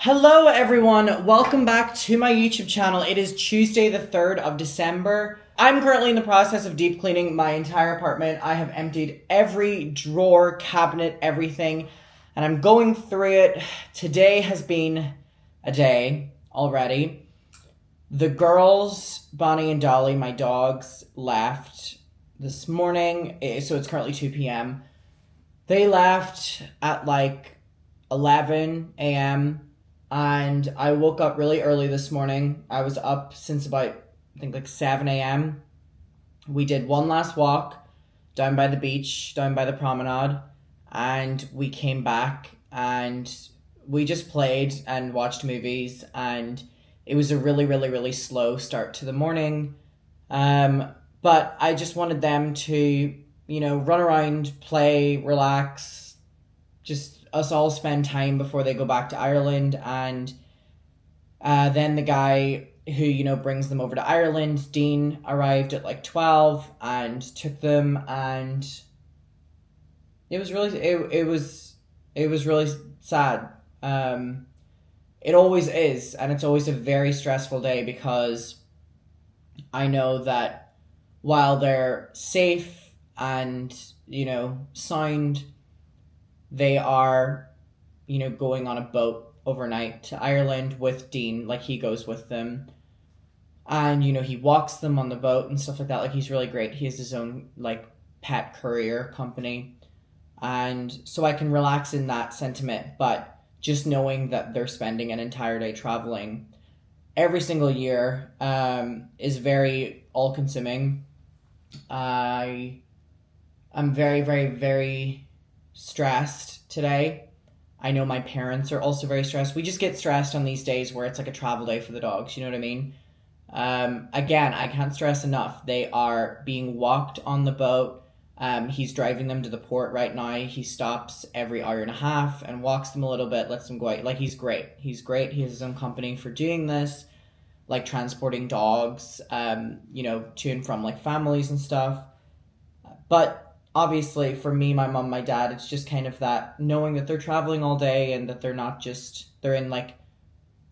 Hello everyone, welcome back to my YouTube channel. It is Tuesday the 3rd of December. I'm currently in the process of deep cleaning my entire apartment. I have emptied every drawer, cabinet, everything, and I'm going through it. Today has been a day already. The girls, Bonnie and Dolly, my dogs, left this morning, so it's currently 2 p.m. They left at like 11 a.m. and I woke up really early this morning. I was up since about, I think, like 7 a.m. We did one last walk down by the beach, down by the promenade, and we came back and we just played and watched movies, and it was a really, really, really slow start to the morning. But I just wanted them to, run around, play, relax, just us all spend time before they go back to Ireland. And then the guy who brings them over to Ireland, Dean, arrived at like 12 and took them, and it was really sad. It always is, and it's always a very stressful day because I know that while they're safe and sound, they are, going on a boat overnight to Ireland with Dean. Like, he goes with them. And, he walks them on the boat and stuff like that. Like, he's really great. He has his own, like, pet courier company. And so I can relax in that sentiment. But just knowing that they're spending an entire day traveling every single year is very all-consuming. I'm very, very, very stressed today. I know my parents are also very stressed. We just get stressed on these days where it's like a travel day for the dogs, you know what I mean? Again, I can't stress enough. They are being walked on the boat. He's driving them to the port right now. He stops every hour and a half and walks them a little bit, lets them go out. Like, he's great. He's great. He has his own company for doing this, like transporting dogs, to and from like families and stuff. But obviously, for me, my mom, my dad, it's just kind of that knowing that they're traveling all day and that they're in like,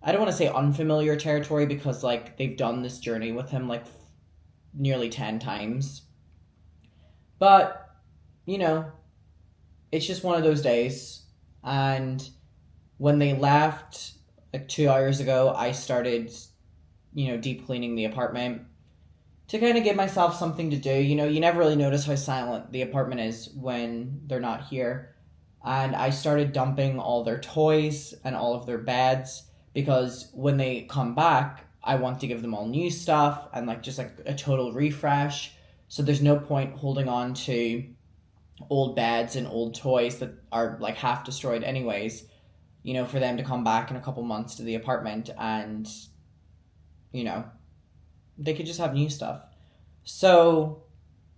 I don't want to say unfamiliar territory because like they've done this journey with him like nearly 10 times. But, it's just one of those days. And when they left like 2 hours ago, I started, deep cleaning the apartment to kind of give myself something to do. You never really notice how silent the apartment is when they're not here. And I started dumping all their toys and all of their beds because when they come back, I want to give them all new stuff and like just like a total refresh. So there's no point holding on to old beds and old toys that are like half destroyed anyways, for them to come back in a couple months to the apartment and, they could just have new stuff. So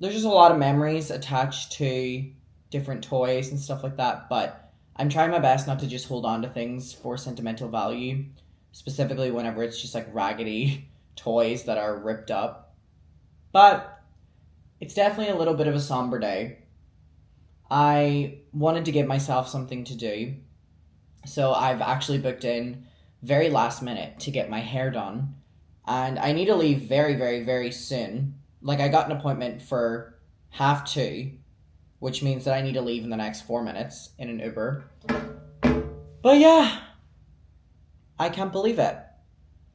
there's just a lot of memories attached to different toys and stuff like that, but I'm trying my best not to just hold on to things for sentimental value, specifically whenever it's just like raggedy toys that are ripped up. But it's definitely a little bit of a somber day. I wanted to give myself something to do, so I've actually booked in very last minute to get my hair done. And I need to leave very, very, very soon. Like, I got an appointment for 2:30, which means that I need to leave in the next 4 minutes in an Uber. But yeah, I can't believe it.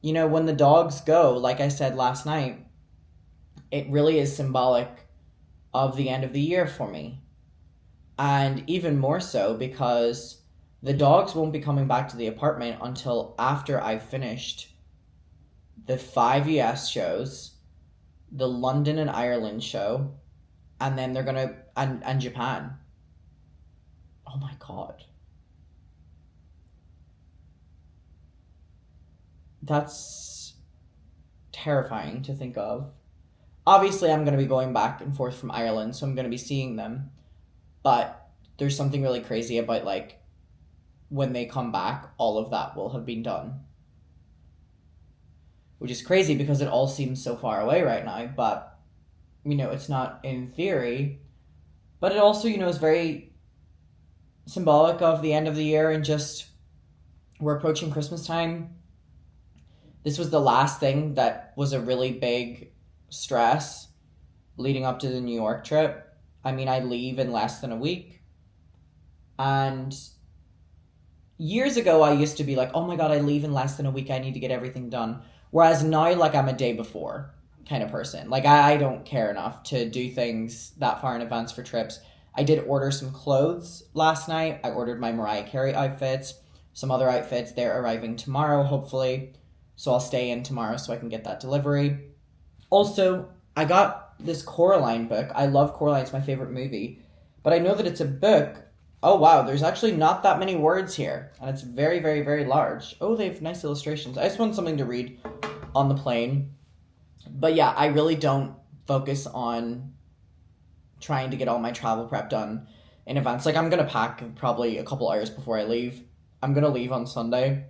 When the dogs go, like I said last night, it really is symbolic of the end of the year for me. And even more so because the dogs won't be coming back to the apartment until after I've finished the 5 US shows, the London and Ireland show, and then they're gonna, and Japan. Oh my God. That's terrifying to think of. Obviously, I'm going to be going back and forth from Ireland, so I'm going to be seeing them. But there's something really crazy about, like, when they come back, all of that will have been done. Which is crazy because it all seems so far away right now, but, it's not in theory. But it also, is very symbolic of the end of the year and just we're approaching Christmas time. This was the last thing that was a really big stress leading up to the New York trip. I mean, I leave in less than a week. And years ago, I used to be like, oh my God, I leave in less than a week. I need to get everything done. Whereas now, like, I'm a day before kind of person. Like, I don't care enough to do things that far in advance for trips. I did order some clothes last night. I ordered my Mariah Carey outfits, some other outfits. They're arriving tomorrow, hopefully. So I'll stay in tomorrow so I can get that delivery. Also, I got this Coraline book. I love Coraline. It's my favorite movie. But I know that it's a book. Oh, wow. There's actually not that many words here. And it's very, very, very large. Oh, they have nice illustrations. I just want something to read on the plane. But yeah, I really don't focus on trying to get all my travel prep done in advance. Like, I'm going to pack probably a couple hours before I leave. I'm going to leave on Sunday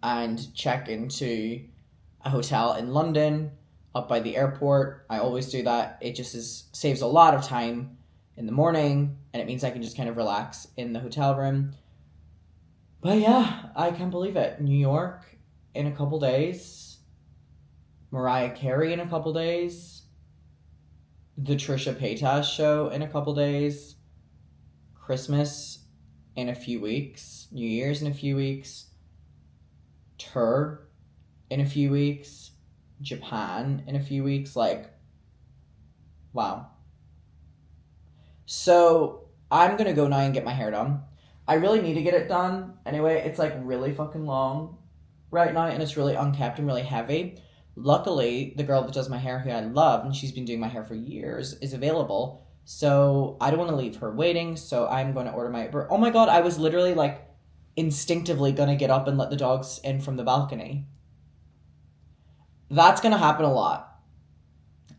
and check into a hotel in London up by the airport. I always do that. It just saves a lot of time in the morning, and it means I can just kind of relax in the hotel room. But yeah, I can't believe it. New York in a couple days. Mariah Carey in a couple days. The Trisha Paytas show in a couple days. Christmas in a few weeks. New Year's in a few weeks. Tour in a few weeks. Japan in a few weeks. Like, wow. So I'm gonna go now and get my hair done. I really need to get it done. Anyway, it's like really fucking long right now, and it's really unkept and really heavy. Luckily, the girl that does my hair, who I love, and she's been doing my hair for years, is available. So I don't want to leave her waiting, so I'm going to order my Uber. Oh my God, I was literally like instinctively going to get up and let the dogs in from the balcony. That's going to happen a lot.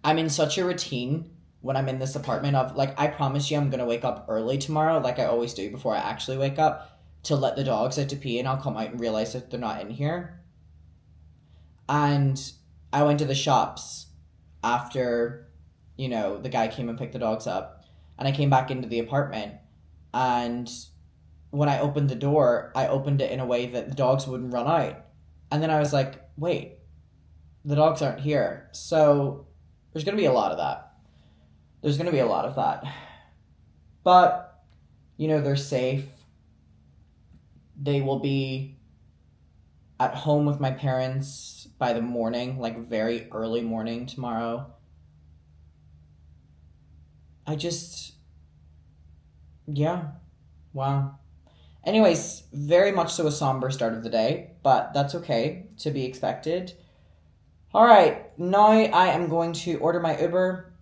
I'm in such a routine when I'm in this apartment of, like, I promise you I'm going to wake up early tomorrow, like I always do before I actually wake up, to let the dogs out to pee, and I'll come out and realize that they're not in here. And I went to the shops after, you know, the guy came and picked the dogs up, and I came back into the apartment, and when I opened the door, I opened it in a way that the dogs wouldn't run out. And then I was like, wait, the dogs aren't here. So there's going to be a lot of that. There's going to be a lot of that. But, you know, they're safe. They will be at home with my parents by the morning, like very early morning tomorrow. Yeah. Wow. Anyways, very much so a somber start of the day, but that's okay, to be expected. All right, now I am going to order my Uber.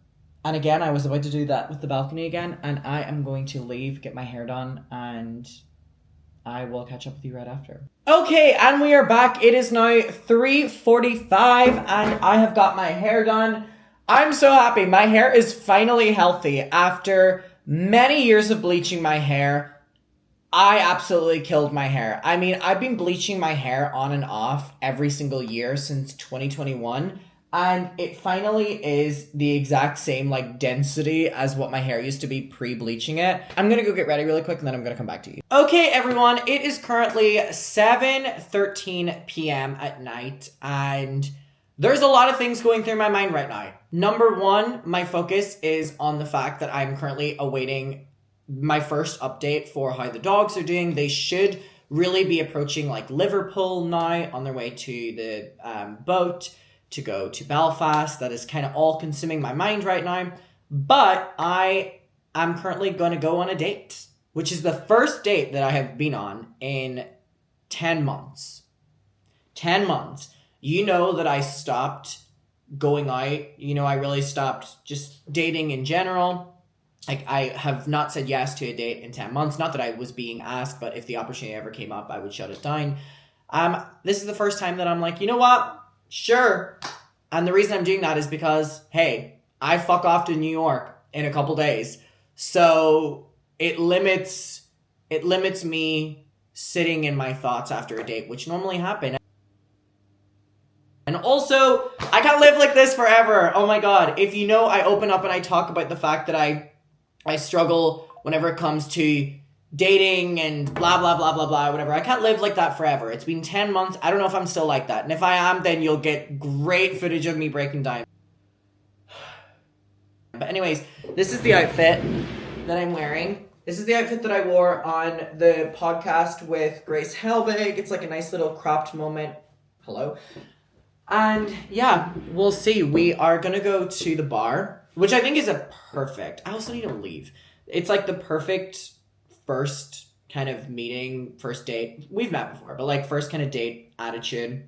And again, I was about to do that with the balcony again, and I am going to leave, get my hair done, and I will catch up with you right after. Okay, and we are back. It is now 3:45, and I have got my hair done. I'm so happy. My hair is finally healthy. After many years of bleaching my hair, I absolutely killed my hair. I mean, I've been bleaching my hair on and off every single year since 2021. And it finally is the exact same, like, density as what my hair used to be pre-bleaching it. I'm gonna go get ready really quick, and then I'm gonna come back to you. Okay, everyone, it is currently 7:13 p.m. at night, and there's a lot of things going through my mind right now. Number one, my focus is on the fact that I'm currently awaiting my first update for how the dogs are doing. They should really be approaching, like, Liverpool now, on their way to the boat to go to Belfast. That is kind of all consuming my mind right now. But I am currently going to go on a date, which is the first date that I have been on in 10 months. 10 months. You know that I stopped going out. You know, I really stopped just dating in general. Like, I have not said yes to a date in 10 months. Not that I was being asked, but if the opportunity ever came up, I would shut it down. This is the first time that I'm like, you know what? Sure. And the reason I'm doing that is because, hey, I fuck off to New York in a couple days. So it limits me sitting in my thoughts after a date, which normally happen. And also, I can't live like this forever. Oh my God. If you know, I open up and I talk about the fact that I struggle whenever it comes to dating and blah, blah, blah, blah, blah, whatever. I can't live like that forever. It's been 10 months. I don't know if I'm still like that. And if I am, then you'll get great footage of me breaking down. But anyways, this is the outfit that I'm wearing. This is the outfit that I wore on the podcast with Grace Helbig. It's like a nice little cropped moment. Hello. And yeah, we'll see. We are going to go to the bar, which I think is a perfect... I also need to leave. It's like the perfect first kind of meeting, first date. We've met before, but like first kind of date attitude.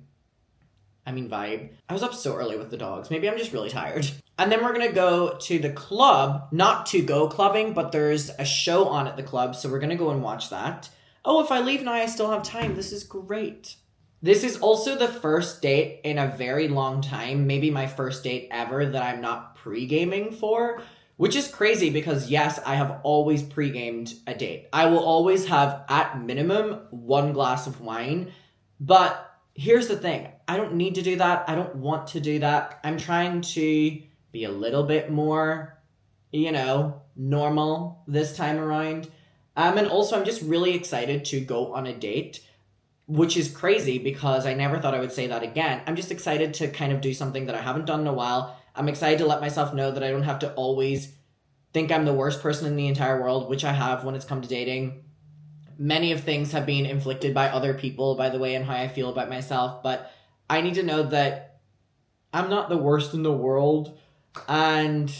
I mean vibe. I was up so early with the dogs. Maybe I'm just really tired. And then we're going to go to the club. Not to go clubbing, but there's a show on at the club, so we're going to go and watch that. Oh, if I leave now, I still have time. This is great. This is also the first date in a very long time, maybe my first date ever, that I'm not pre-gaming for, which is crazy because yes, I have always pre-gamed a date. I will always have, at minimum, 1 glass of wine, but here's the thing. I don't need to do that. I don't want to do that. I'm trying to be a little bit more, normal this time around. And also, I'm just really excited to go on a date, which is crazy because I never thought I would say that again. I'm just excited to kind of do something that I haven't done in a while. I'm excited to let myself know that I don't have to always think I'm the worst person in the entire world, which I have when it's come to dating. Many of things have been inflicted by other people, by the way, and how I feel about myself. But I need to know that I'm not the worst in the world. And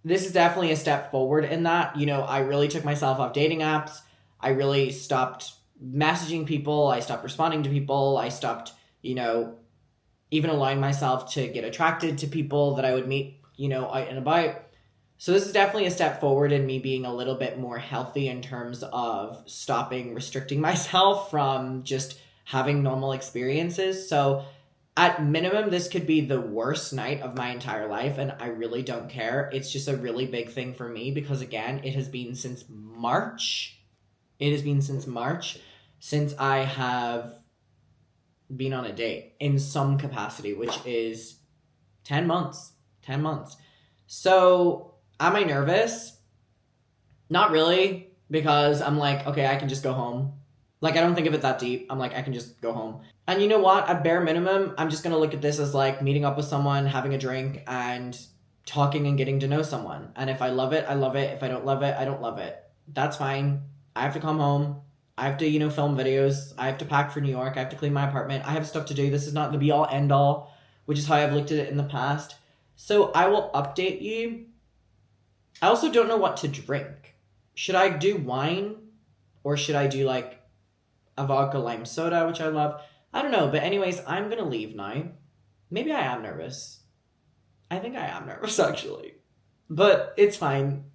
this is definitely a step forward in that. I really took myself off dating apps. I really stopped messaging people. I stopped responding to people. I stopped, even allowing myself to get attracted to people that I would meet, out and about. So this is definitely a step forward in me being a little bit more healthy in terms of stopping restricting myself from just having normal experiences. So at minimum, this could be the worst night of my entire life, and I really don't care. It's just a really big thing for me because, again, it has been since March. It has been since March since I have been on a date in some capacity, which is 10 months. 10 months. So, am I nervous? Not really, because I'm like, okay, I can just go home. Like, I don't think of it that deep. I'm like, I can just go home. And you know what? At bare minimum, I'm just going to look at this as like meeting up with someone, having a drink, and talking and getting to know someone. And if I love it, I love it. If I don't love it, I don't love it. That's fine. I have to come home. I have to, film videos. I have to pack for New York. I have to clean my apartment. I have stuff to do. This is not the be all end all, which is how I've looked at it in the past. So I will update you. I also don't know what to drink. Should I do wine? Or should I do like a vodka lime soda, which I love? I don't know. But anyways, I'm going to leave now. Maybe I am nervous. I think I am nervous, actually. But it's fine.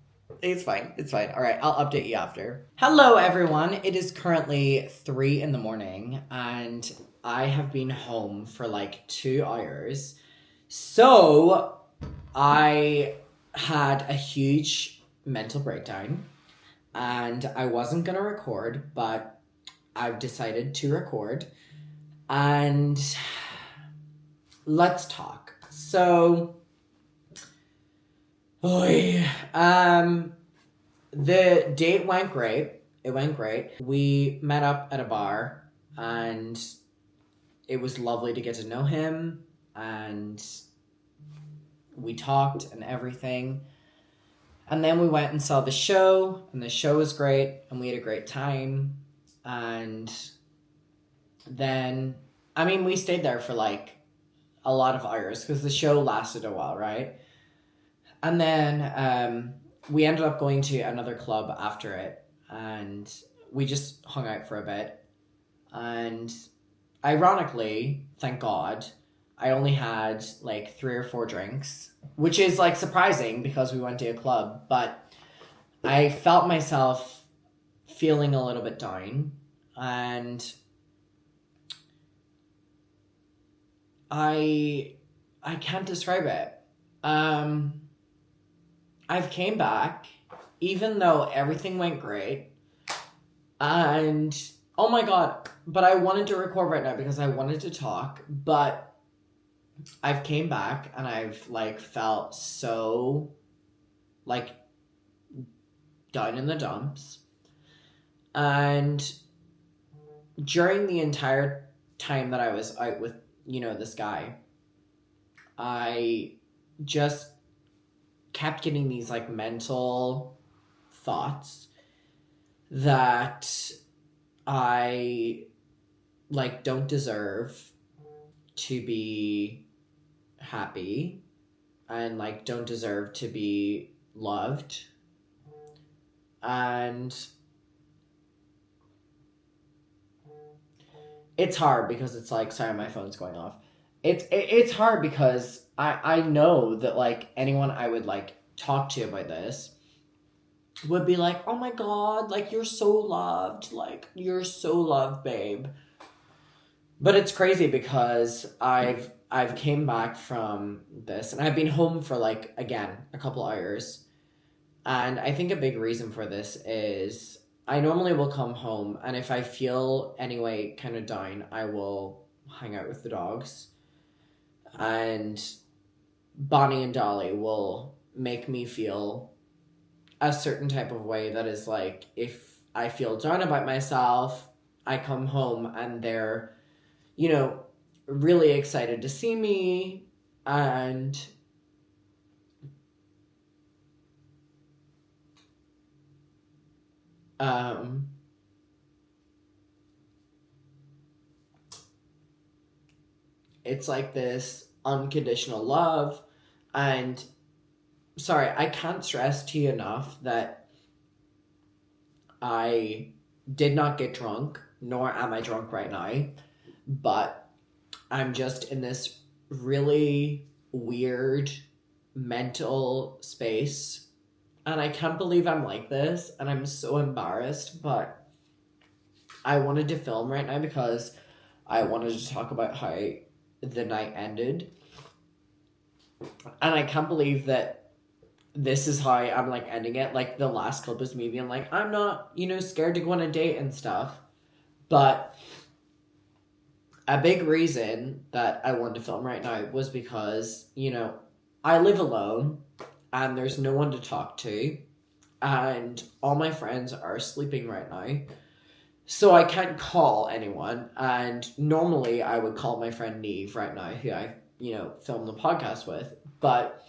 It's fine. All right, I'll update you after. Hello, everyone. It is currently 3 a.m, and I have been home for like 2 hours. So I had a huge mental breakdown, and I wasn't going to record, but I've decided to record, and let's talk. So... the date went great. It went great. We met up at a bar, and it was lovely to get to know him, and we talked and everything. And then we went and saw the show, and the show was great, and we had a great time. And then, we stayed there for like a lot of hours because the show lasted a while, right? And then we ended up going to another club after it, and we just hung out for a bit. And ironically, thank God, I only had like 3 or 4 drinks, which is like surprising because we went to a club, but I felt myself feeling a little bit down, and I can't describe it. I've came back, even though everything went great, and oh my God, but I wanted to record right now because I wanted to talk, but I've came back and I've like felt so like down in the dumps, And during the entire time that I was out with, this guy, I just kept getting these like mental thoughts that I like don't deserve to be happy and like don't deserve to be loved. And it's hard because it's like, sorry, my phone's going off. It's hard because I know that like anyone I would like talk to about this would be like, oh my god, like you're so loved, like you're so loved, babe. But it's crazy because I've came back from this and I've been home for like again a couple hours. And I think a big reason for this is I normally will come home and if I feel anyway kind of down, I will hang out with the dogs. And Bonnie and Dolly will make me feel a certain type of way that is like if I feel down about myself, I come home and they're, really excited to see me and it's like this unconditional love. And sorry, I can't stress to you enough that I did not get drunk, nor am I drunk right now, but I'm just in this really weird mental space. And I can't believe I'm like this, and I'm so embarrassed, but I wanted to film right now because I wanted to talk about how the night ended. And I can't believe that this is how I'm like ending it. Like the last clip was me being like, I'm not, scared to go on a date and stuff. But a big reason that I wanted to film right now was because, I live alone and there's no one to talk to. And all my friends are sleeping right now. So I can't call anyone. And normally I would call my friend Neve right now, who I, film the podcast with. But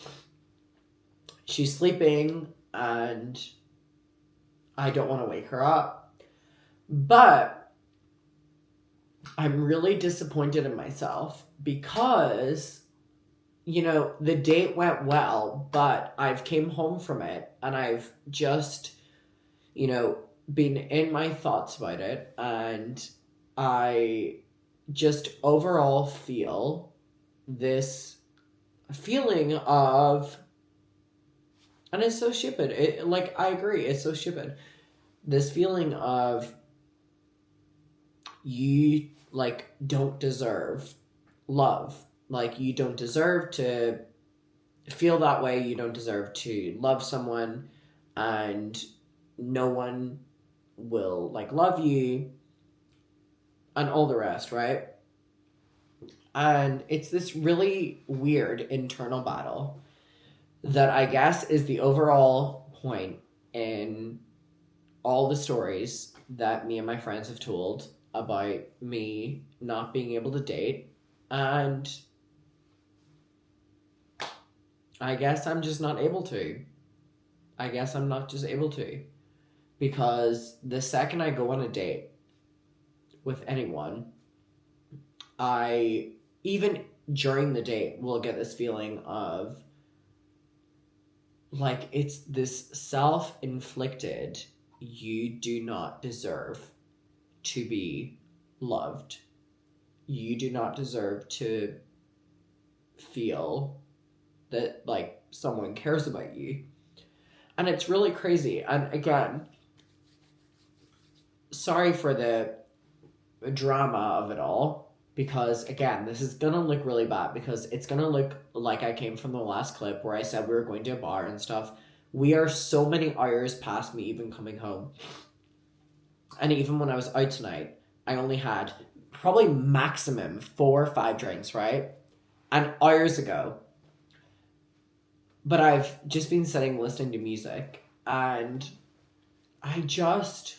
she's sleeping and I don't want to wake her up. But I'm really disappointed in myself because, the date went well, but I've came home from it and I've just, been in my thoughts about it. And I just overall feel this feeling of, and it's so stupid. I agree, it's so stupid. This feeling of you don't deserve love. Like you don't deserve to feel that way. You don't deserve to love someone, and no one will love you, and all the rest, right? And it's this really weird internal battle that I guess is the overall point in all the stories that me and my friends have told about me not being able to date. And I guess I'm just not able to. I guess I'm not just able to. Because the second I go on a date with anyone, I, even during the date, will get this feeling of it's this self-inflicted, you do not deserve to be loved. You do not deserve to feel that someone cares about you. And it's really crazy. And again, sorry for the drama of it all, because again, this is gonna look really bad because it's gonna look like I came from the last clip where I said we were going to a bar and stuff. We are so many hours past me even coming home. And even when I was out tonight, I only had probably maximum 4 or 5 drinks, right? And hours ago. But I've just been sitting listening to music, and I just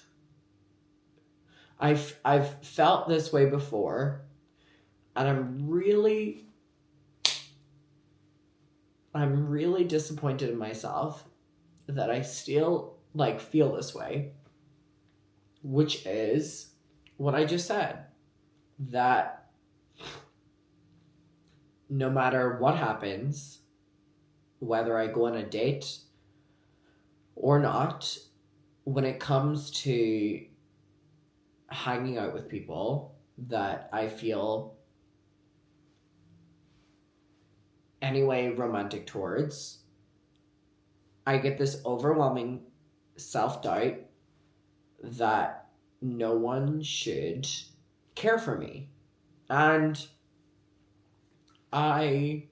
I've felt this way before, and I'm really disappointed in myself that I still like feel this way, which is what I just said, that no matter what happens, whether I go on a date or not, when it comes to hanging out with people that I feel anyway romantic towards, I get this overwhelming self-doubt that no one should care for me. And I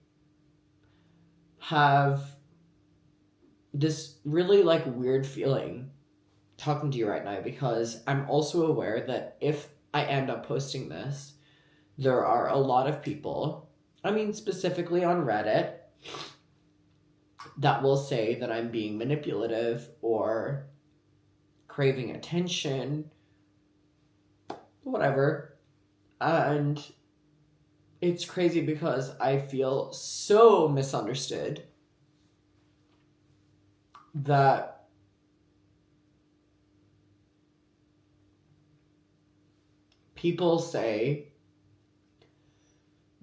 have this really like weird feeling talking to you right now, because I'm also aware that if I end up posting this, there are a lot of people, I mean specifically on Reddit, that will say that I'm being manipulative or craving attention, whatever. And it's crazy because I feel so misunderstood that people say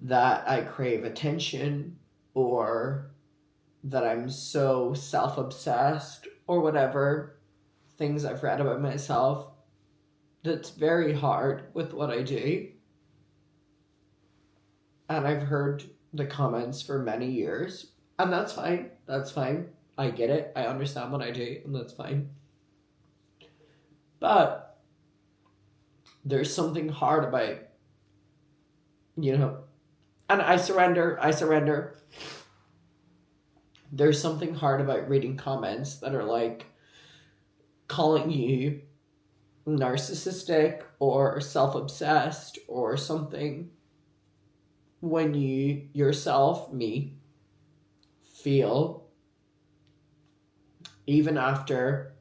that I crave attention, or that I'm so self-obsessed, or whatever things I've read about myself. That's very hard with what I do. And I've heard the comments for many years, and that's fine. That's fine. I get it. I understand what I do, and that's fine. But there's something hard about, and I surrender. There's something hard about reading comments that are like calling you narcissistic or self-obsessed or something, when you yourself, me, feel, even after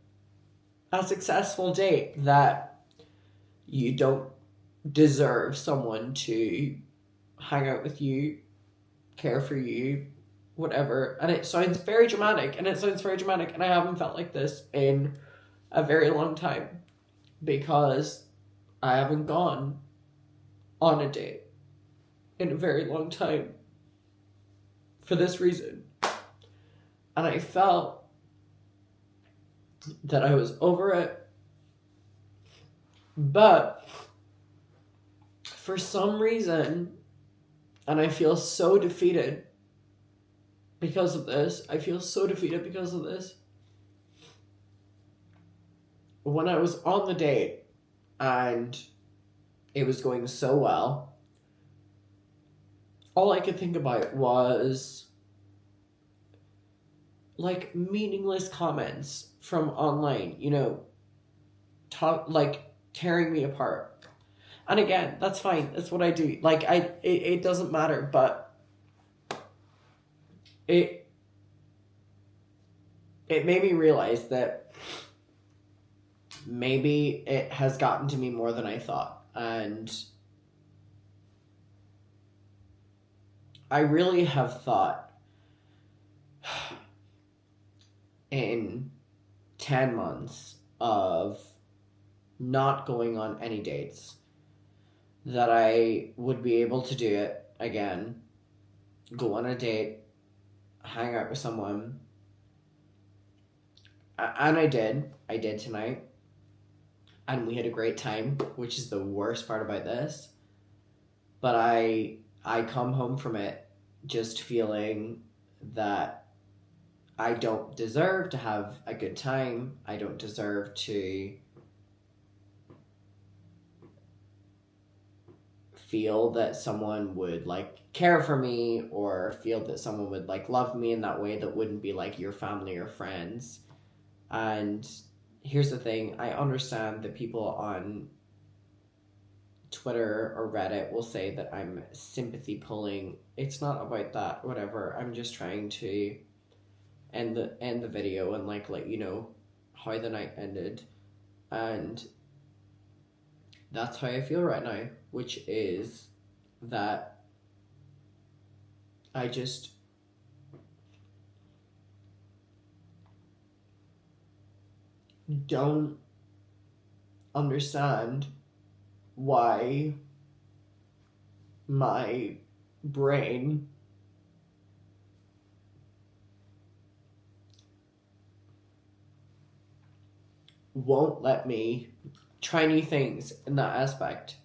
a successful date, that you don't deserve someone to hang out with you, care for you, whatever. And it sounds very dramatic, and I haven't felt like this in a very long time, because I haven't gone on a date in a very long time for this reason. And I felt that I was over it, but for some reason, and I feel so defeated because of this, when I was on the date and it was going so well, all I could think about was like meaningless comments from online, tearing me apart. And again, that's fine. That's what I do. Like it doesn't matter, but it made me realize that maybe it has gotten to me more than I thought. And I really have thought in 10 months of not going on any dates that I would be able to do it again, go on a date, hang out with someone. And I did tonight, and we had a great time, which is the worst part about this. But I come home from it just feeling that I don't deserve to have a good time. I don't deserve to feel that someone would like care for me, or feel that someone would like love me in that way that wouldn't be like your family or friends. And here's the thing, I understand that people on Twitter or Reddit will say that I'm sympathy pulling. It's not about that, whatever. I'm just trying to end the video and like let you know how the night ended. And that's how I feel right now, which is that I just don't understand why my brain won't let me try new things in that aspect.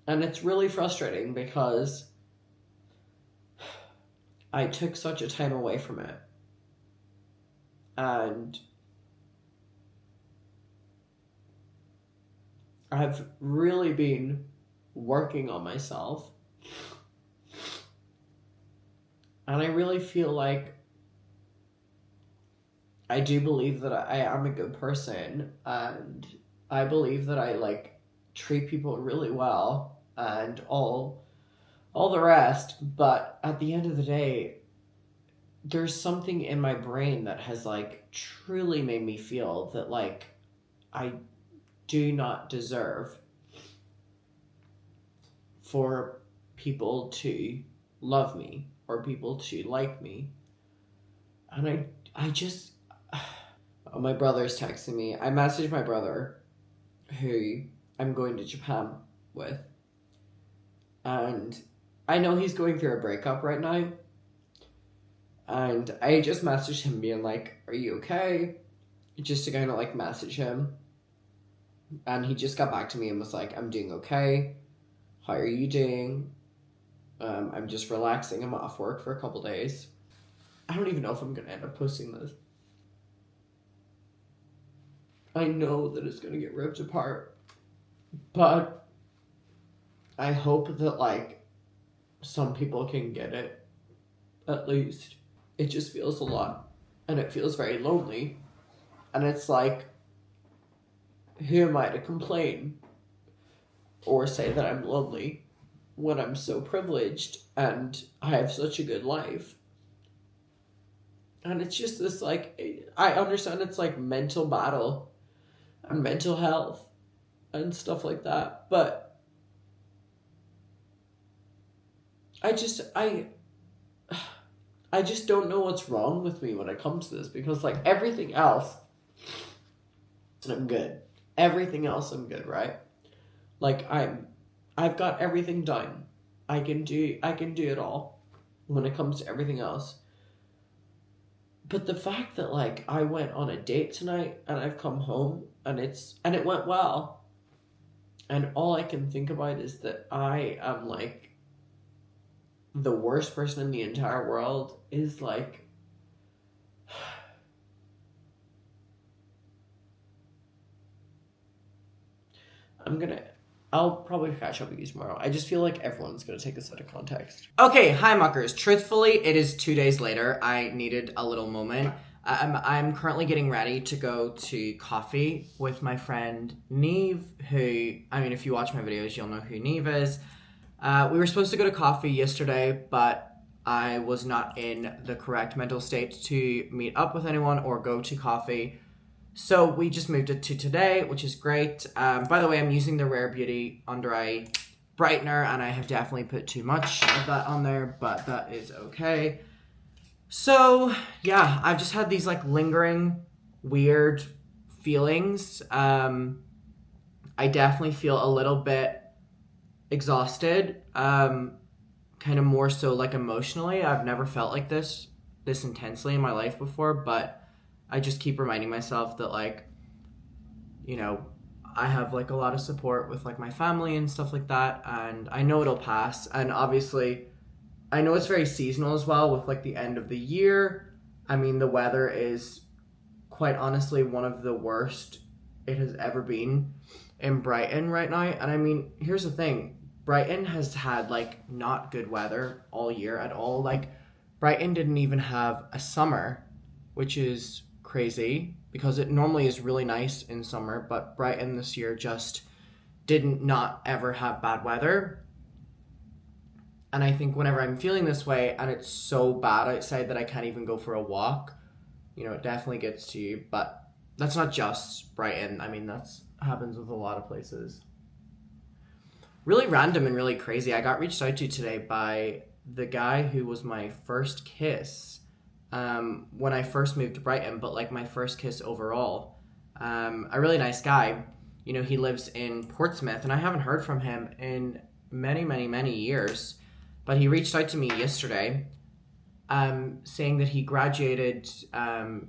And it's really frustrating because I took such a time away from it. And I've really been working on myself. And I really feel like I do believe that I am a good person, and I believe that I like treat people really well and all the rest, but at the end of the day, there's something in my brain that has like truly made me feel that like I do not deserve for people to love me or people to like me. And I just oh, my brother's texting me. I messaged my brother, who I'm going to Japan with, and I know he's going through a breakup right now. And I just messaged him being like, are you okay? Just to kind of like message him. And he just got back to me and was like, I'm doing okay. How are you doing? I'm just relaxing. I'm off work for a couple days. I don't even know if I'm going to end up posting this. I know that it's going to get ripped apart. But I hope that like some people can get it. At least. It just feels a lot. And it feels very lonely. And it's like, who am I to complain or say that I'm lonely when I'm so privileged and I have such a good life? And it's just this like, I understand it's like mental battle and mental health and stuff like that, but I just don't know what's wrong with me when it comes to this, because like everything else I'm good. Everything else I'm good, right? Like I've got everything done. I can do it all when it comes to everything else. But the fact that like I went on a date tonight and I've come home and it went well. And all I can think about is that I am like the worst person in the entire world is like I'll probably catch up with you tomorrow. I just feel like everyone's gonna take this out of context. Okay, hi muckers. Truthfully, it is 2 days later. I needed a little moment. I'm currently getting ready to go to coffee with my friend Neve, who, I mean, if you watch my videos, you'll know who Neve is. We were supposed to go to coffee yesterday, but I was not in the correct mental state to meet up with anyone or go to coffee. So we just moved it to today, which is great. By the way, I'm using the Rare Beauty Under Eye Brightener, and I have definitely put too much of that on there, but that is okay. So, yeah, I've just had these, like, lingering, weird feelings. I definitely feel a little bit exhausted, kind of more so, like, emotionally. I've never felt like this intensely in my life before, but I just keep reminding myself that, like, you know, I have, like, a lot of support with, like, my family and stuff like that, and I know it'll pass, and obviously, I know it's very seasonal as well with, like, the end of the year. I mean, the weather is, quite honestly, one of the worst it has ever been in Brighton right now, and I mean, here's the thing, Brighton has had, like, not good weather all year at all. Like, Brighton didn't even have a summer, which is crazy because it normally is really nice in summer, but Brighton this year just didn't not ever have bad weather. And I think whenever I'm feeling this way and it's so bad outside that I can't even go for a walk, you know, it definitely gets to you. But That's not just Brighton. I mean, that's happens with a lot of places. Really random and really crazy. I got reached out to today by the guy who was my first kiss when I first moved to Brighton, but like my first kiss overall. A really nice guy. You know, he lives in Portsmouth, and I haven't heard from him in many, many, many years. But he reached out to me yesterday saying that he graduated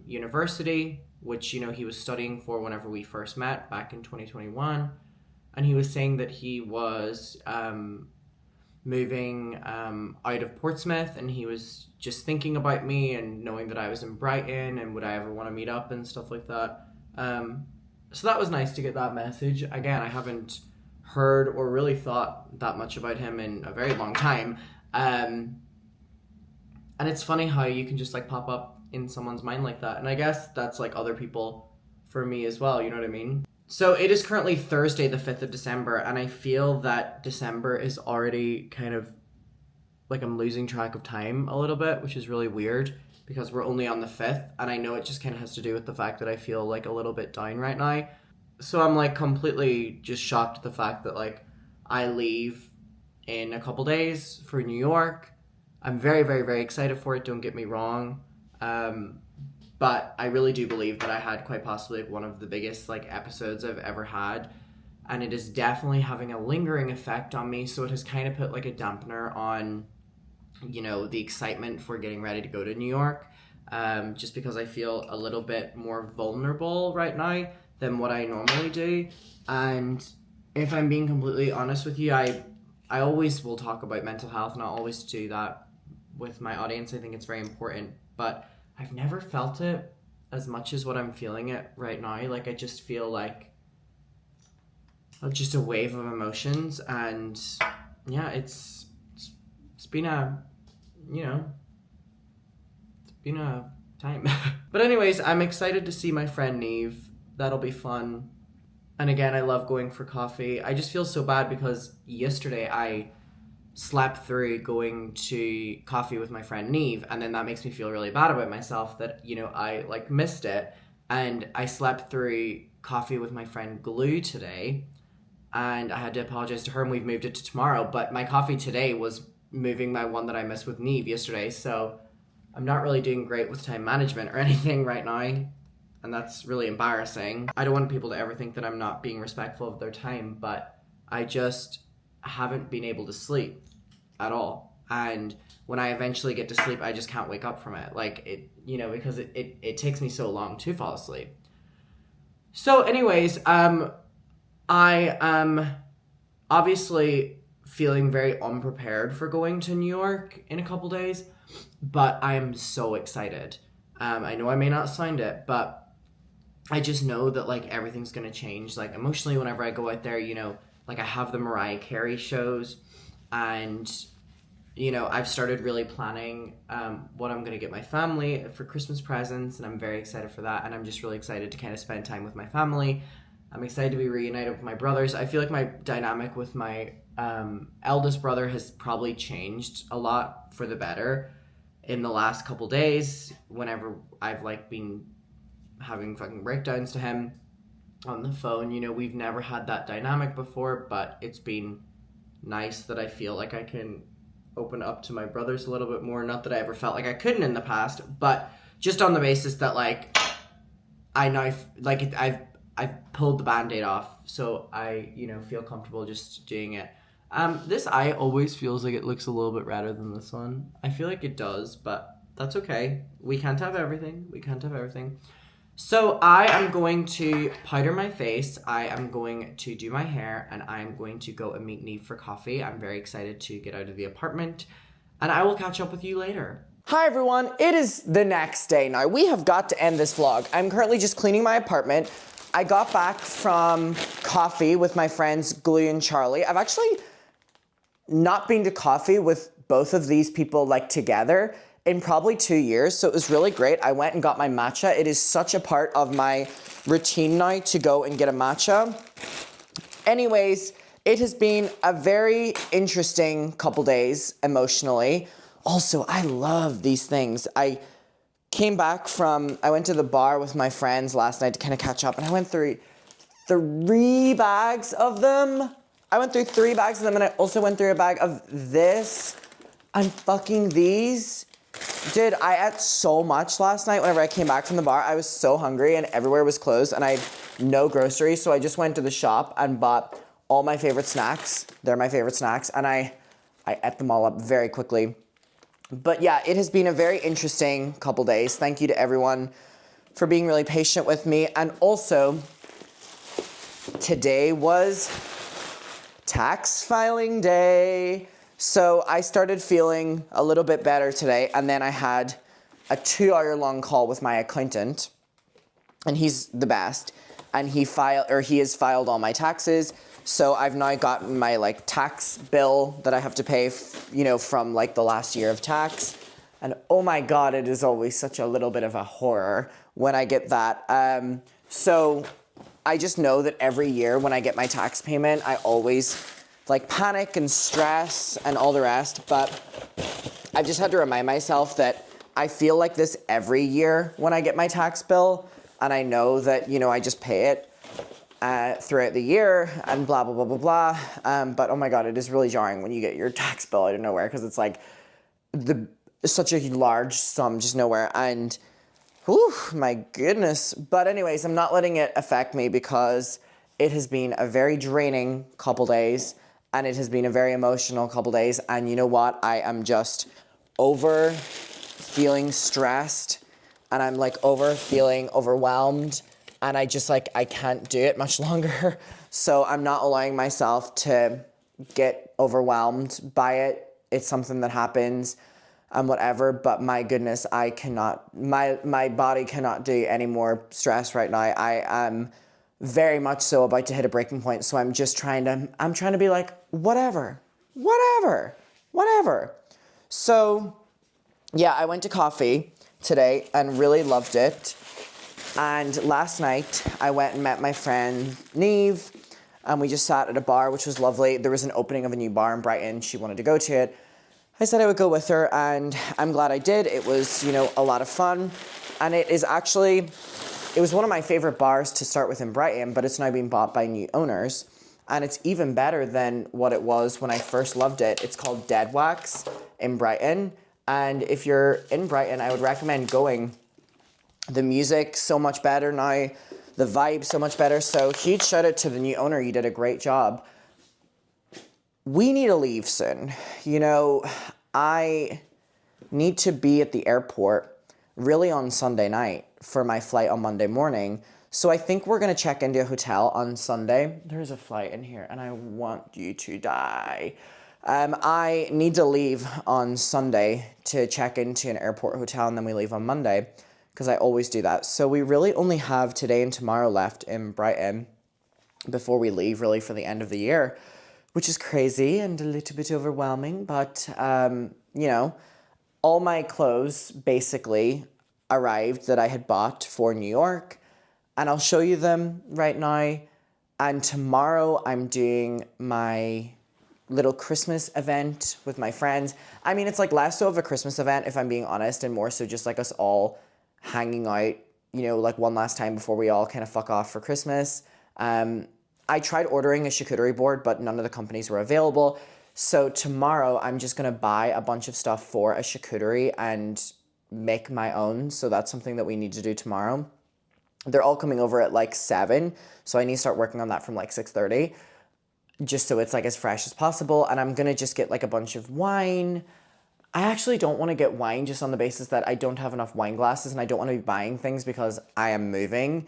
university, which, you know, he was studying for whenever we first met back in 2021. And he was saying that he was moving out of Portsmouth, and he was just thinking about me and knowing that I was in Brighton and would I ever want to meet up and stuff like that. So that was nice to get that message. Again, I haven't heard or really thought that much about him in a very long time. And it's funny how you can just like pop up in someone's mind like that. And I guess that's like other people for me as well, you know what I mean? So it is currently Thursday, the 5th of December, and I feel that December is already kind of like I'm losing track of time a little bit, which is really weird because we're only on the 5th, and I know it just kind of has to do with the fact that I feel like a little bit down right now. So I'm like completely just shocked at the fact that like I leave in a couple days for New York. I'm very, very, very excited for it, don't get me wrong. But I really do believe that I had quite possibly one of the biggest like episodes I've ever had. And it is definitely having a lingering effect on me. So it has kind of put like a dampener on, you know, the excitement for getting ready to go to New York. Just because I feel a little bit more vulnerable right now than what I normally do. And if I'm being completely honest with you, I always will talk about mental health, and I always do that with my audience. I think it's very important. But I've never felt it as much as what I'm feeling it right now. Like, I just feel like just a wave of emotions, and yeah, it's been a, you know, it's been a time. But anyways, I'm excited to see my friend Neve. That'll be fun. And again, I love going for coffee. I just feel so bad because yesterday I slept through going to coffee with my friend Neve, and then that makes me feel really bad about myself that, you know, I like missed it. And I slept through coffee with my friend Glue today, and I had to apologize to her, and we've moved it to tomorrow. But my coffee today was moving my one that I missed with Neve yesterday, so I'm not really doing great with time management or anything right now, and that's really embarrassing. I don't want people to ever think that I'm not being respectful of their time, but I just haven't been able to sleep at all. And when I eventually get to sleep, I just can't wake up from it. Like, it, you know, because it takes me so long to fall asleep. So anyways, I am obviously feeling very unprepared for going to New York in a couple days, but I am so excited. I know I may not sound it, but I just know that like everything's gonna change. Like emotionally, whenever I go out there, you know, like I have the Mariah Carey shows, and you know, I've started really planning what I'm going to get my family for Christmas presents, and I'm very excited for that, and I'm just really excited to kind of spend time with my family. I'm excited to be reunited with my brothers. I feel like my dynamic with my eldest brother has probably changed a lot for the better in the last couple days, whenever I've like been having fucking breakdowns to him on the phone. You know, we've never had that dynamic before, but it's been nice that I feel like I can open up to my brothers a little bit more. Not that I ever felt like I couldn't in the past, but just on the basis that like I know I've pulled the band-aid off, so I, you know, feel comfortable just doing it. This eye always feels like it looks a little bit redder than this one. I feel like it does, but that's okay. We can't have everything. We can't have everything. So I am going to powder my face, I am going to do my hair, and I am going to go and meet Neve for coffee. I'm very excited to get out of the apartment, and I will catch up with you later. Hi everyone, it is the next day now. We have got to end this vlog. I'm currently just cleaning my apartment. I got back from coffee with my friends Glue and Charlie. I've actually not been to coffee with both of these people like together in probably 2 years, so it was really great. I went and got my matcha. It is such a part of my routine now to go and get a matcha. Anyways, it has been a very interesting couple days emotionally. Also, I love these things. I I went to the bar with my friends last night to kind of catch up, and I went through 3 bags of them. And I also went through a bag of this and fucking these. Dude, I ate so much last night whenever I came back from the bar. I was so hungry and everywhere was closed and I had no groceries, so I just went to the shop and bought all my favorite snacks. They're my favorite snacks, and I ate them all up very quickly. But yeah, it has been a very interesting couple days. Thank you to everyone for being really patient with me. And also, today was tax filing day. So I started feeling a little bit better today, and then I had a 2-hour-long call with my accountant, and he's the best, and he has filed all my taxes. So I've now gotten my like tax bill that I have to pay, from like the last year of tax, and oh my god, it is always such a little bit of a horror when I get that. So I just know that every year when I get my tax payment, I always like panic and stress and all the rest, but I've just had to remind myself that I feel like this every year when I get my tax bill, and I know that, I just pay it throughout the year and blah, blah, blah, blah, blah. But oh my god, it is really jarring when you get your tax bill out of nowhere, because it's like such a large sum just nowhere, and whew, my goodness. But anyways, I'm not letting it affect me because it has been a very draining couple days. And it has been a very emotional couple days. And you know what? I am just over feeling stressed. And I'm like over feeling overwhelmed. And I just I can't do it much longer. So I'm not allowing myself to get overwhelmed by it. It's something that happens and whatever. But my goodness, I cannot, my body cannot do any more stress right now. I am very much so about to hit a breaking point. So I'm trying to be like, whatever. So yeah, I went to coffee today and really loved it. And last night I went and met my friend Neve, and we just sat at a bar, which was lovely. There was an opening of a new bar in Brighton. She wanted to go to it. I said I would go with her, and I'm glad I did. It was, a lot of fun. And it was one of my favorite bars to start with in Brighton, but it's now being bought by new owners. And it's even better than what it was when I first loved it. It's called Dead Wax in Brighton. And if you're in Brighton, I would recommend going. The music so much better now. The vibe so much better. So huge shout out to the new owner. You did a great job. We need to leave soon. I need to be at the airport really on Sunday night for my flight on Monday morning. So I think we're going to check into a hotel on Sunday. There's a flight in here and I want you to die. I need to leave on Sunday to check into an airport hotel, and then we leave on Monday because I always do that. So we really only have today and tomorrow left in Brighton before we leave really for the end of the year, which is crazy and a little bit overwhelming. But, all my clothes basically arrived that I had bought for New York, and I'll show you them right now. And tomorrow I'm doing my little Christmas event with my friends. I mean, it's like less so of a Christmas event, if I'm being honest, and more so just like us all hanging out, like one last time before we all kind of fuck off for Christmas. I tried ordering a charcuterie board, but none of the companies were available. So tomorrow I'm just going to buy a bunch of stuff for a charcuterie and make my own. So that's something that we need to do tomorrow. They're all coming over at like 7. So I need to start working on that from like 6:30, just so it's like as fresh as possible. And I'm going to just get like a bunch of wine. I actually don't want to get wine just on the basis that I don't have enough wine glasses, and I don't want to be buying things because I am moving.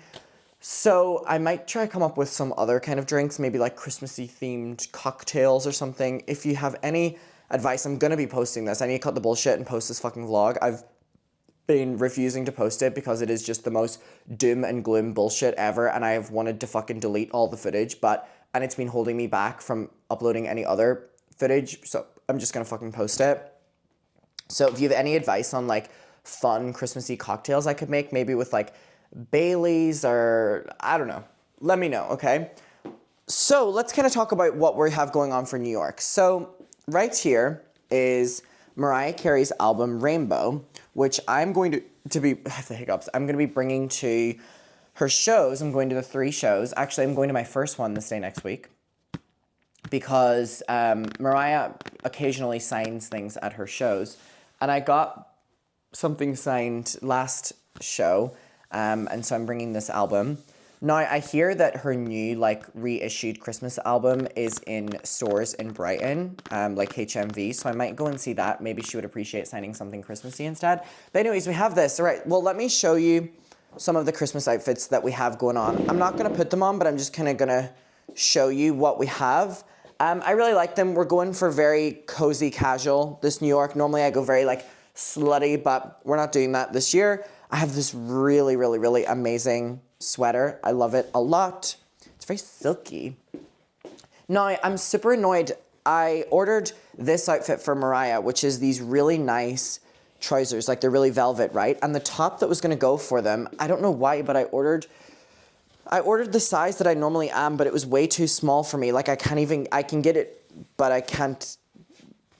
So I might try to come up with some other kind of drinks, maybe like Christmassy themed cocktails or something. If you have any advice, I'm going to be posting this. I need to cut the bullshit and post this fucking vlog. I've been refusing to post it because it is just the most doom and gloom bullshit ever, and I have wanted to fucking delete all the footage, and it's been holding me back from uploading any other footage, so I'm just going to fucking post it. So if you have any advice on like fun Christmassy cocktails I could make, maybe with like Bailey's or I don't know, let me know, okay? So let's kind of talk about what we have going on for New York. So right here is Mariah Carey's album Rainbow, which I'm going to be, I have the hiccups, I'm going to be bringing to her shows. I'm going to the 3 shows. Actually, I'm going to my first one this day next week because Mariah occasionally signs things at her shows. And I got something signed last show, and so I'm bringing this album. Now, I hear that her new, like, reissued Christmas album is in stores in Brighton, like HMV, so I might go and see that. Maybe she would appreciate signing something Christmassy instead. But anyways, we have this. All right, well, let me show you some of the Christmas outfits that we have going on. I'm not going to put them on, but I'm just kind of going to show you what we have. I really like them. We're going for very cozy casual this New York. Normally, I go very, like, slutty, but we're not doing that this year. I have this really, really, really amazing sweater. I love it a lot. It's very silky. Now, I'm super annoyed. I ordered this outfit for Mariah, which is these really nice trousers. Like, they're really velvet, right? And the top that was going to go for them, I don't know why, but I ordered the size that I normally am, but it was way too small for me. Like, I can get it, but I can't.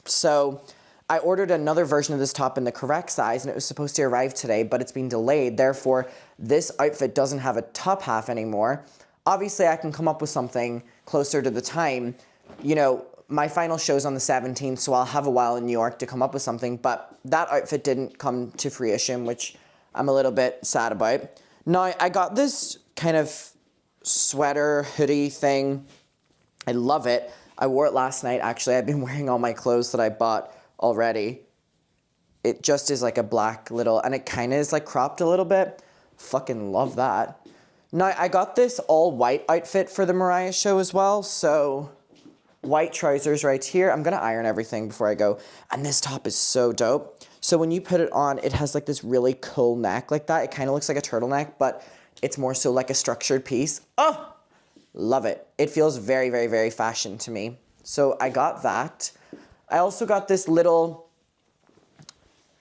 So I ordered another version of this top in the correct size, and it was supposed to arrive today, but it's been delayed. Therefore, this outfit doesn't have a top half anymore. Obviously, I can come up with something closer to the time. You know, my final show's on the 17th, so I'll have a while in New York to come up with something, but that outfit didn't come to fruition, which I'm a little bit sad about. Now, I got this kind of sweater, hoodie thing. I love it. I wore it last night, actually. I've been wearing all my clothes that I bought already. It just is like a black little, and it kind of is like cropped a little bit. Fucking love that. Now, I got this all white outfit for the Mariah show as well, so white trousers right here. I'm going to iron everything before I go. And this top is so dope. So when you put it on, it has like this really cool neck like that. It kind of looks like a turtleneck, but it's more so like a structured piece. Oh, love it. It feels very, very, very fashion to me. So I got that. I also got this little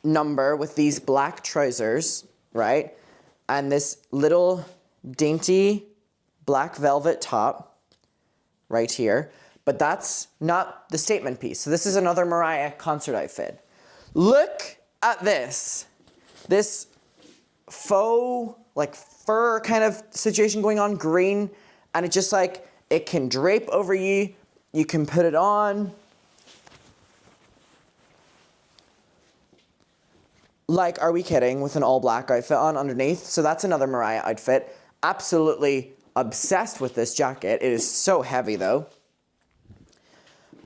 number with these black trousers, right? And this little dainty black velvet top right here. But that's not the statement piece. So this is another Mariah concert outfit. Look at this. This faux, like fur kind of situation going on, green. And it just like, it can drape over you. You can put it on. Like, are we kidding? With an all black outfit on underneath. So that's another Mariah outfit. Absolutely obsessed with this jacket. It is so heavy though.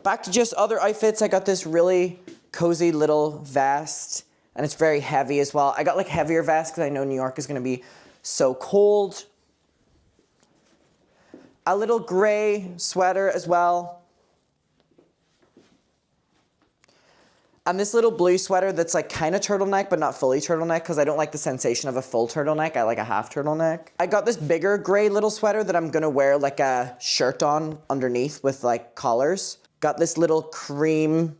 Back to just other outfits. I got this really cozy little vest, and it's very heavy as well. I got like heavier vests because I know New York is going to be so cold. A little gray sweater as well. And this little blue sweater that's like kind of turtleneck, but not fully turtleneck because I don't like the sensation of a full turtleneck. I like a half turtleneck. I got this bigger gray little sweater that I'm going to wear like a shirt on underneath with like collars. Got this little cream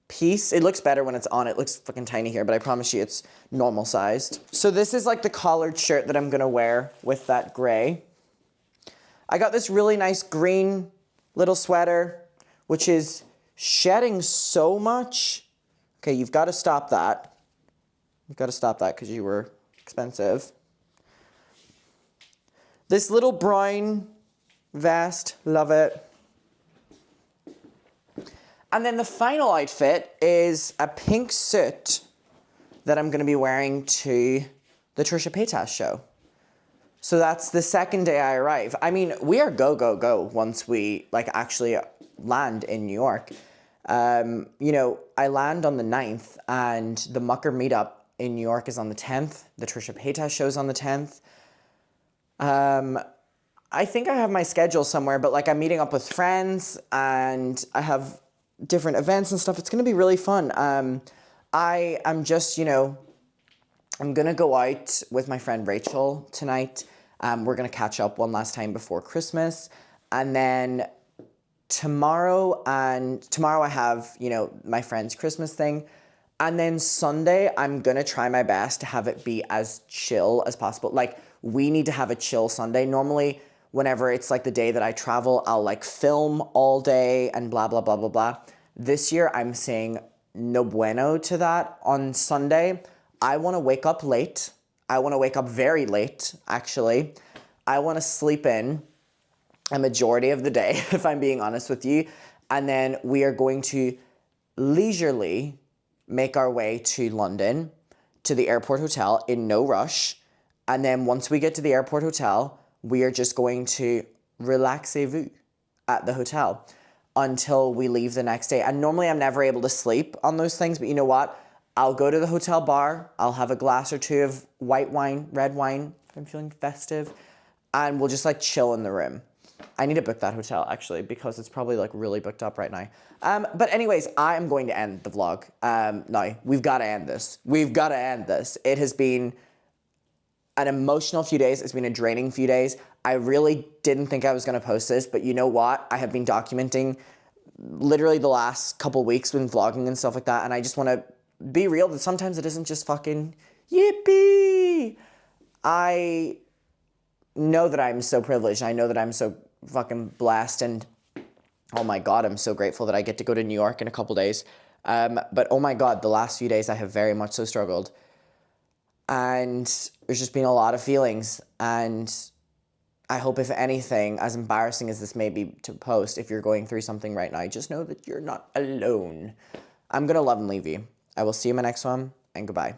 piece. It looks better when it's on. It looks fucking tiny here, but I promise you it's normal sized. So this is like the collared shirt that I'm going to wear with that gray. I got this really nice green little sweater, which is shedding so much. Okay, you've got to stop that. You've got to stop that because you were expensive. This little brown vest, love it. And then the final outfit is a pink suit that I'm going to be wearing to the Trisha Paytas show. So that's the second day I arrive. I mean, we are go, go, go once we like actually land in New York. You know, I land on the 9th and the Mucker meetup in New York is on the 10th. The Trisha Paytas show's on the 10th. I think I have my schedule somewhere, but like I'm meeting up with friends and I have different events and stuff. It's going to be really fun. I'm just, you know, I'm going to go out with my friend Rachel tonight. We're going to catch up one last time before Christmas. And then tomorrow I have, you know, my friend's Christmas thing. And then Sunday, I'm going to try my best to have it be as chill as possible. Like, we need to have a chill Sunday. Normally, whenever it's like the day that I travel, I'll like film all day and blah, blah, blah, blah, blah. This year, I'm saying no bueno to that on Sunday. I want to wake up late. I want to wake up very late, actually. I want to sleep in a majority of the day, if I'm being honest with you. And then we are going to leisurely make our way to London, to the airport hotel in no rush. And then once we get to the airport hotel, we are just going to relaxez-vous at the hotel until we leave the next day. And normally I'm never able to sleep on those things, but you know what? I'll go to the hotel bar, I'll have a glass or two of white wine, red wine, if I'm feeling festive, and we'll just like chill in the room. I need to book that hotel actually because it's probably like really booked up right now. But anyways, I am going to end the vlog. Now, we've got to end this. We've got to end this. It has been an emotional few days. It's been a draining few days. I really didn't think I was going to post this, but you know what? I have been documenting literally the last couple weeks when vlogging and stuff like that, and I just want to be real that sometimes it isn't just fucking yippee. I know that I'm so privileged. I know that I'm so fucking blessed, and oh my God, I'm so grateful that I get to go to New York in a couple days. But oh my God, the last few days I have very much so struggled. And there's just been a lot of feelings, and I hope, if anything, as embarrassing as this may be to post, if you're going through something right now, just know that you're not alone. I'm going to love and leave you. I will see you in my next one, and goodbye.